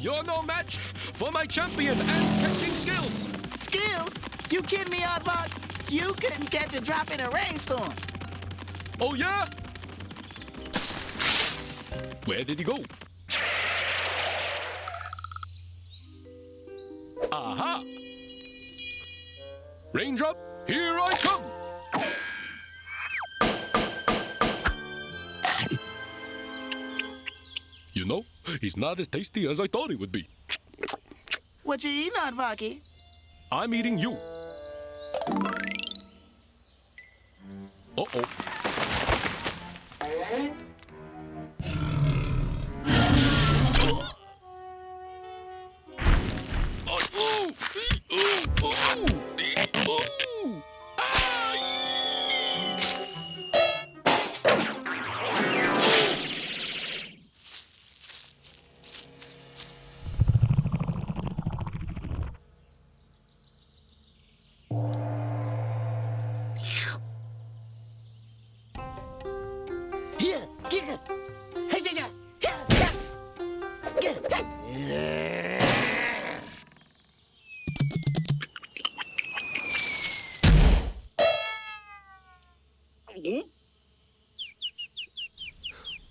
You're no match for my champion and catching skills. Skills? You kidding me, Aardvark? You couldn't catch a drop in a rainstorm. Oh, yeah? Where did he go? Aha! Raindrop, here I come! You know, he's not as tasty as I thought he would be. What you eating, Aardvarky? I'm eating you. Uh-oh. Here, get it. Hey, here, get it.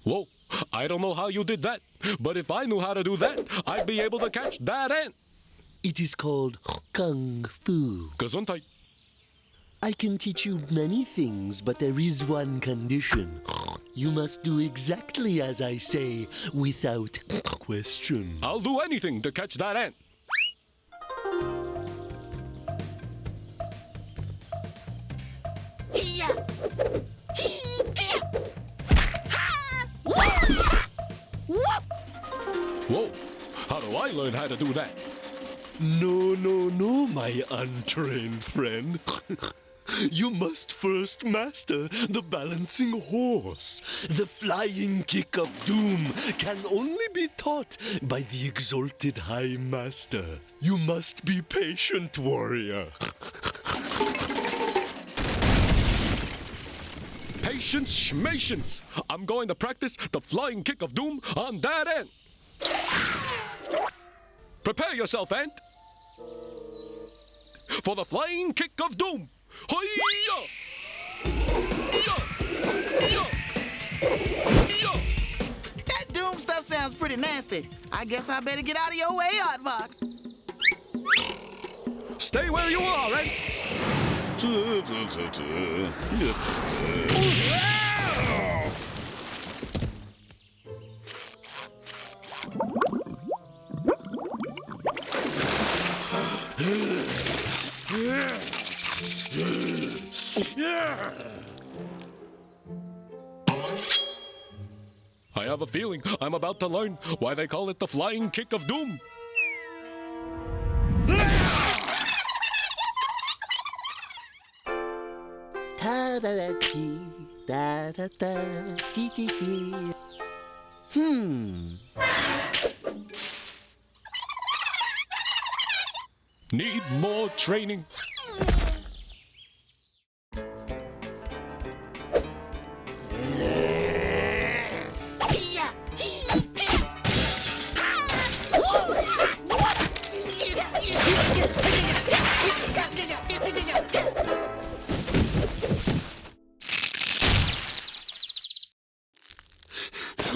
Whoa, I don't know how you did that, but if I knew how to do that, I'd be able to catch that ant. It is called Kung Fu. Gesundheit. I can teach you many things, but there is one condition. You must do exactly as I say, without question. I'll do anything to catch that ant. Here. Whoa, how do I learn how to do that? No, my untrained friend. You must first master the balancing horse. The flying kick of doom can only be taught by the exalted High Master. You must be patient, warrior. Patience, schmatience. I'm going to practice the flying kick of doom on that ant. Prepare yourself, ant, for the flying kick of doom. Hi-ya! That doom stuff sounds pretty nasty. I guess I better get out of your way, Aardvark. Stay where you are, ant. I have a feeling I'm about to learn why they call it the flying kick of doom. Ta-da-da-dee, da-da-da-dee-dee-dee. Need more training.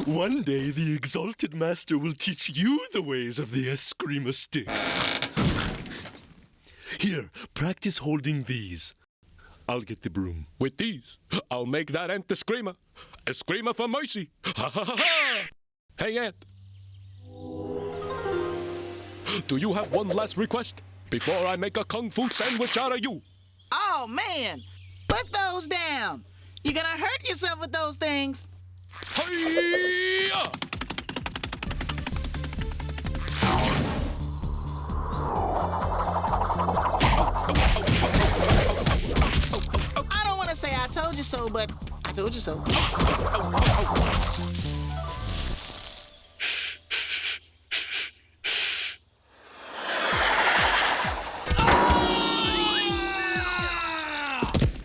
One day, the Exalted Master will teach you the ways of the Eskrima sticks. Here, practice holding these. I'll get the broom. With these, I'll make that ant a screamer. A screamer for mercy. Ha ha ha ha! Hey, ant. Do you have one last request before I make a kung fu sandwich out of you? Oh, man. Put those down. You're gonna hurt yourself with those things. Hi-ya! I don't want to say I told you so, but I told you so.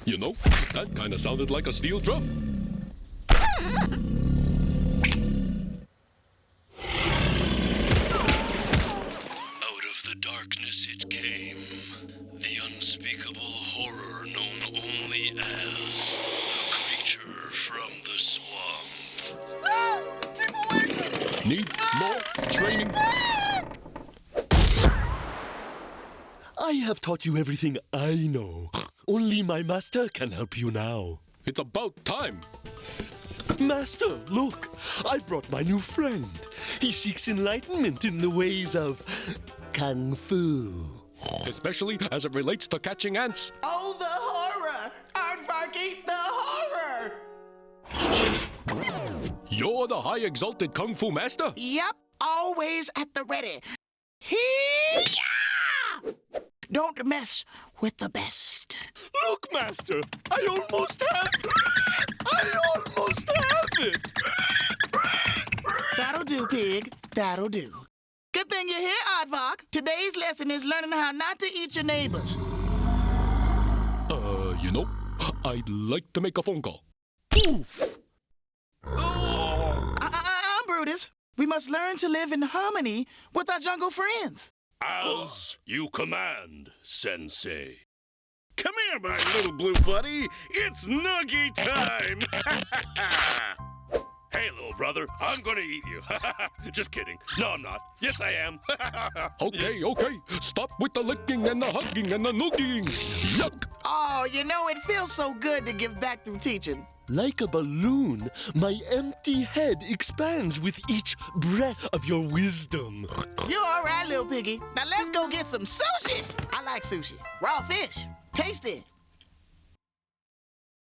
You know, that kind of sounded like a steel drum. unspeakable horror known only as the creature from the swamp. Need more training? I have taught you everything I know. Only my master can help you now. It's about time. Master, look, I brought my new friend. He seeks enlightenment in the ways of Kung Fu. Especially as it relates to catching ants. Oh, the horror! Aardvark eat the horror! You're the high exalted Kung Fu master? Yep, always at the ready. Hee-yah! Don't mess with the best. Look, Master, I almost have it. That'll do, pig. That'll do. Good thing you're here, Aardvark. Today's lesson is learning how not to eat your neighbors. You know, I'd like to make a phone call. Oof. I'm Brutus. We must learn to live in harmony with our jungle friends. As you command, Sensei. Come here, my little blue buddy. It's Nuggy time. Hey, little brother, I'm gonna eat you. Just kidding. No, I'm not. Yes, I am. Okay. Stop with the licking and the hugging and the noogie. Yuck. Oh, you know, it feels so good to give back through teaching. Like a balloon, my empty head expands with each breath of your wisdom. You're all right, little piggy. Now let's go get some sushi. I like sushi. Raw fish. Taste it.